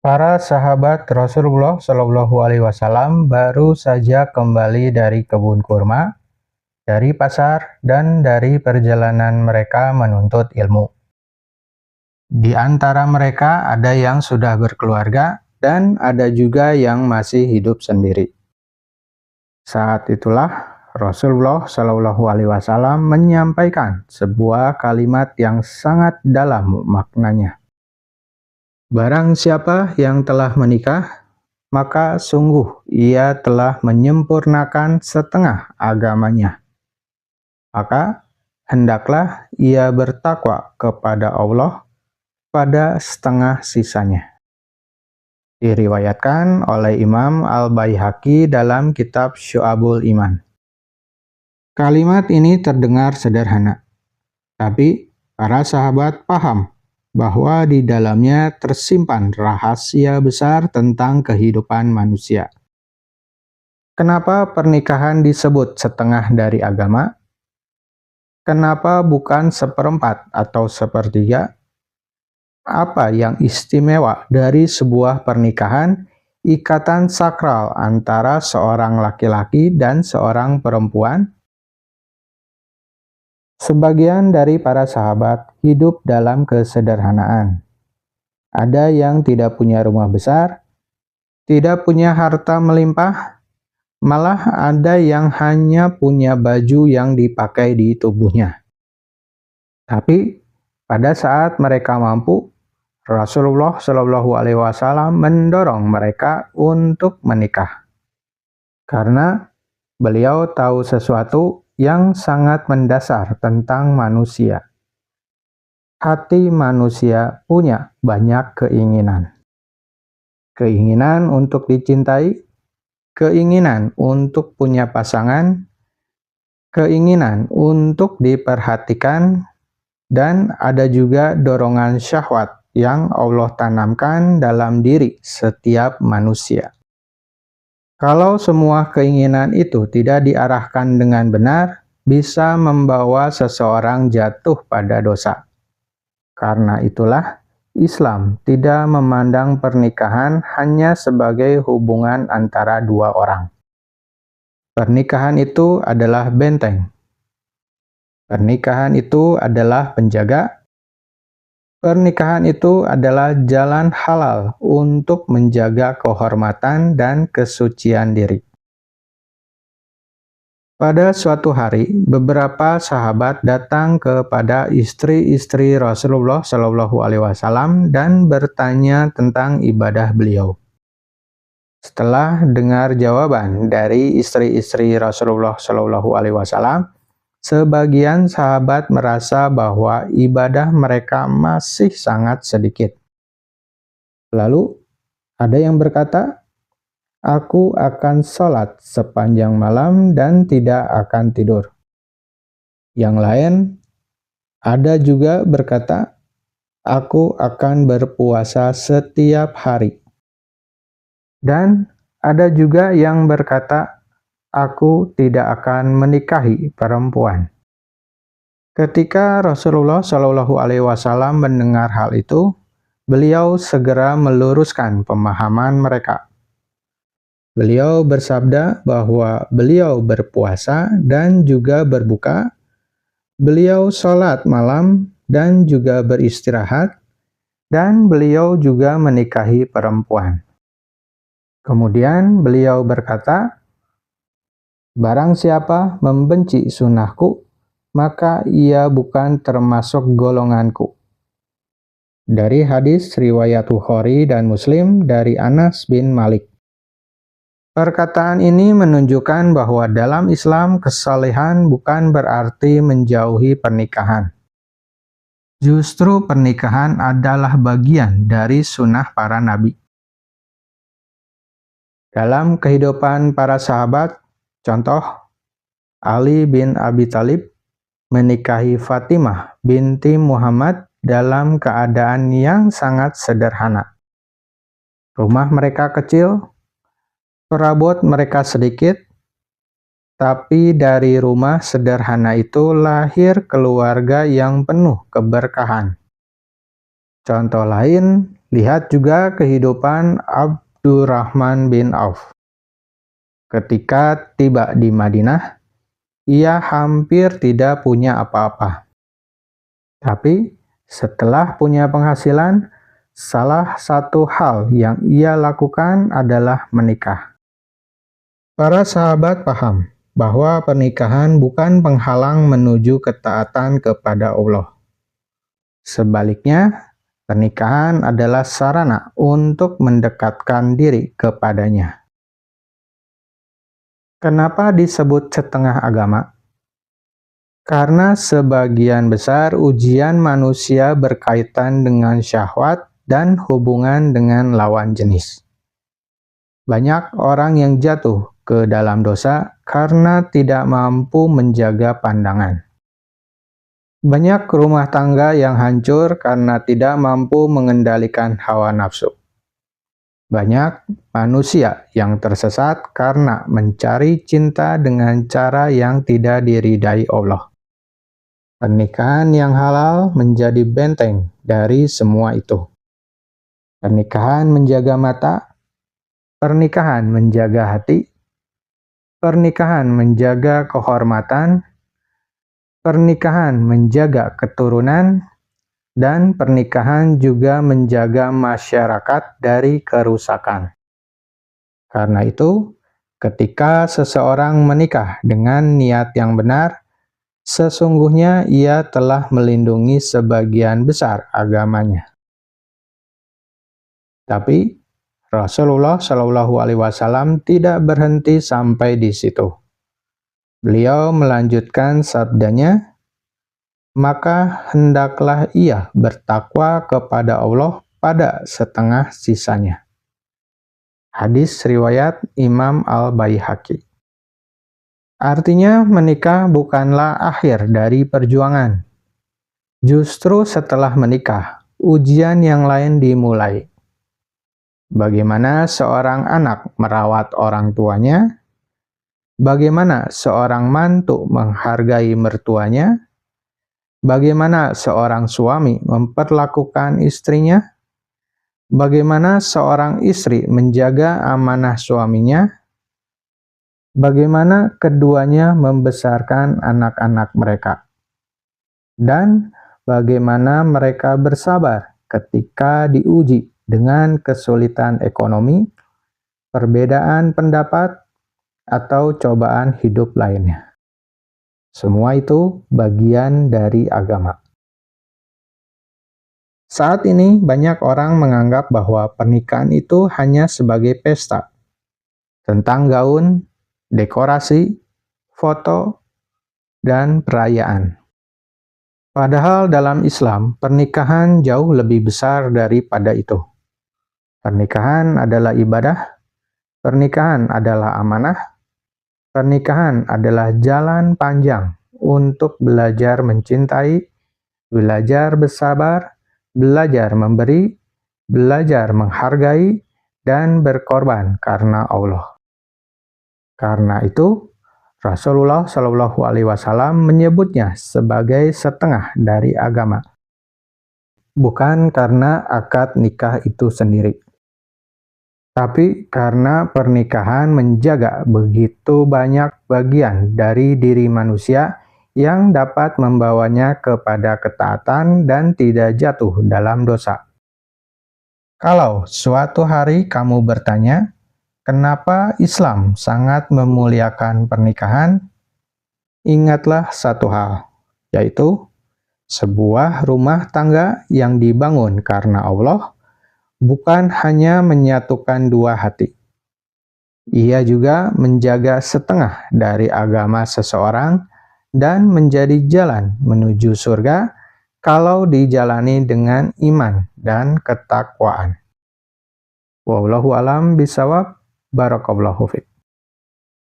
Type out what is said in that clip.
Para sahabat Rasulullah Shallallahu Alaihi Wasallam baru saja kembali dari kebun kurma, dari pasar, dan dari perjalanan mereka menuntut ilmu. Di antara mereka ada yang sudah berkeluarga dan ada juga yang masih hidup sendiri. Saat itulah Rasulullah Shallallahu Alaihi Wasallam menyampaikan sebuah kalimat yang sangat dalam maknanya. Barang siapa yang telah menikah, maka sungguh ia telah menyempurnakan setengah agamanya. Maka hendaklah ia bertakwa kepada Allah pada setengah sisanya. Diriwayatkan oleh Imam Al-Baihaqi dalam kitab Syu'abul Iman. Kalimat ini terdengar sederhana, tapi para sahabat paham bahwa di dalamnya tersimpan rahasia besar tentang kehidupan manusia. Kenapa pernikahan disebut setengah dari agama? Kenapa bukan seperempat atau sepertiga? Apa yang istimewa dari sebuah pernikahan, ikatan sakral antara seorang laki-laki dan seorang perempuan? Sebagian dari para sahabat hidup dalam kesederhanaan. Ada yang tidak punya rumah besar, tidak punya harta melimpah, malah ada yang hanya punya baju yang dipakai di tubuhnya. Tapi pada saat mereka mampu, Rasulullah Shallallahu Alaihi Wasallam mendorong mereka untuk menikah. Karena beliau tahu sesuatu yang sangat mendasar tentang manusia. Hati manusia punya banyak keinginan. Keinginan untuk dicintai, keinginan untuk punya pasangan, keinginan untuk diperhatikan, dan ada juga dorongan syahwat yang Allah tanamkan dalam diri setiap manusia. Kalau semua keinginan itu tidak diarahkan dengan benar, bisa membawa seseorang jatuh pada dosa. Karena itulah, Islam tidak memandang pernikahan hanya sebagai hubungan antara dua orang. Pernikahan itu adalah benteng. Pernikahan itu adalah penjaga. Pernikahan itu adalah jalan halal untuk menjaga kehormatan dan kesucian diri. Pada suatu hari, beberapa sahabat datang kepada istri-istri Rasulullah Shallallahu Alaihi Wasallam dan bertanya tentang ibadah beliau. Setelah dengar jawaban dari istri-istri Rasulullah Shallallahu Alaihi Wasallam, sebagian sahabat merasa bahwa ibadah mereka masih sangat sedikit. Lalu, ada yang berkata, "Aku akan sholat sepanjang malam dan tidak akan tidur." Yang lain, ada juga berkata, "Aku akan berpuasa setiap hari." Dan ada juga yang berkata, "Aku tidak akan menikahi perempuan." Ketika Rasulullah Shallallahu Alaihi Wasallam mendengar hal itu, beliau segera meluruskan pemahaman mereka. Beliau bersabda bahwa beliau berpuasa dan juga berbuka, beliau sholat malam dan juga beristirahat, dan beliau juga menikahi perempuan. Kemudian beliau berkata, "Barang siapa membenci sunnahku, maka ia bukan termasuk golonganku." Dari hadis riwayat Bukhari dan Muslim dari Anas bin Malik. Perkataan ini menunjukkan bahwa dalam Islam kesalehan bukan berarti menjauhi pernikahan. Justru pernikahan adalah bagian dari sunnah para nabi. Dalam kehidupan para sahabat, contoh Ali bin Abi Thalib menikahi Fatimah binti Muhammad dalam keadaan yang sangat sederhana. Rumah mereka kecil, perabot mereka sedikit, tapi dari rumah sederhana itu lahir keluarga yang penuh keberkahan. Contoh lain, Lihat juga kehidupan Abdurrahman bin Auf. Ketika tiba di Madinah, ia hampir tidak punya apa-apa. Tapi setelah punya penghasilan, salah satu hal yang ia lakukan adalah menikah. Para sahabat paham bahwa pernikahan bukan penghalang menuju ketaatan kepada Allah. Sebaliknya, pernikahan adalah sarana untuk mendekatkan diri kepadanya. Kenapa disebut setengah agama? Karena sebagian besar ujian manusia berkaitan dengan syahwat dan hubungan dengan lawan jenis. Banyak orang yang jatuh ke dalam dosa karena tidak mampu menjaga pandangan. Banyak rumah tangga yang hancur karena tidak mampu mengendalikan hawa nafsu. Banyak manusia yang tersesat karena mencari cinta dengan cara yang tidak diridai Allah. Pernikahan yang halal menjadi benteng dari semua itu. Pernikahan menjaga mata, pernikahan menjaga hati, pernikahan menjaga kehormatan, pernikahan menjaga keturunan, dan pernikahan juga menjaga masyarakat dari kerusakan. Karena itu, ketika seseorang menikah dengan niat yang benar, sesungguhnya ia telah melindungi sebagian besar agamanya. Tapi Rasulullah Shallallahu Alaihi Wasallam tidak berhenti sampai di situ. Beliau melanjutkan sabdanya, maka hendaklah ia bertakwa kepada Allah pada setengah sisanya. Hadis riwayat Imam Al-Baihaqi. Artinya menikah bukanlah akhir dari perjuangan. Justru setelah menikah, ujian yang lain dimulai. Bagaimana seorang anak merawat orang tuanya, bagaimana seorang mantu menghargai mertuanya, bagaimana seorang suami memperlakukan istrinya, bagaimana seorang istri menjaga amanah suaminya, bagaimana keduanya membesarkan anak-anak mereka, dan bagaimana mereka bersabar ketika diuji dengan kesulitan ekonomi, perbedaan pendapat, atau cobaan hidup lainnya. Semua itu bagian dari agama. Saat ini banyak orang menganggap bahwa pernikahan itu hanya sebagai pesta, tentang gaun, dekorasi, foto, dan perayaan. Padahal dalam Islam, pernikahan jauh lebih besar daripada itu. Pernikahan adalah ibadah, pernikahan adalah amanah, pernikahan adalah jalan panjang untuk belajar mencintai, belajar bersabar, belajar memberi, belajar menghargai, dan berkorban karena Allah. Karena itu, Rasulullah Shallallahu Alaihi Wasallam menyebutnya sebagai setengah dari agama, bukan karena akad nikah itu sendiri, tapi karena pernikahan menjaga begitu banyak bagian dari diri manusia yang dapat membawanya kepada ketaatan dan tidak jatuh dalam dosa. Kalau suatu hari kamu bertanya, kenapa Islam sangat memuliakan pernikahan? Ingatlah satu hal, yaitu sebuah rumah tangga yang dibangun karena Allah bukan hanya menyatukan dua hati. Ia juga menjaga setengah dari agama seseorang dan menjadi jalan menuju surga kalau dijalani dengan iman dan ketakwaan. Wallahu a'lam bishawab. Barakallahu fiik.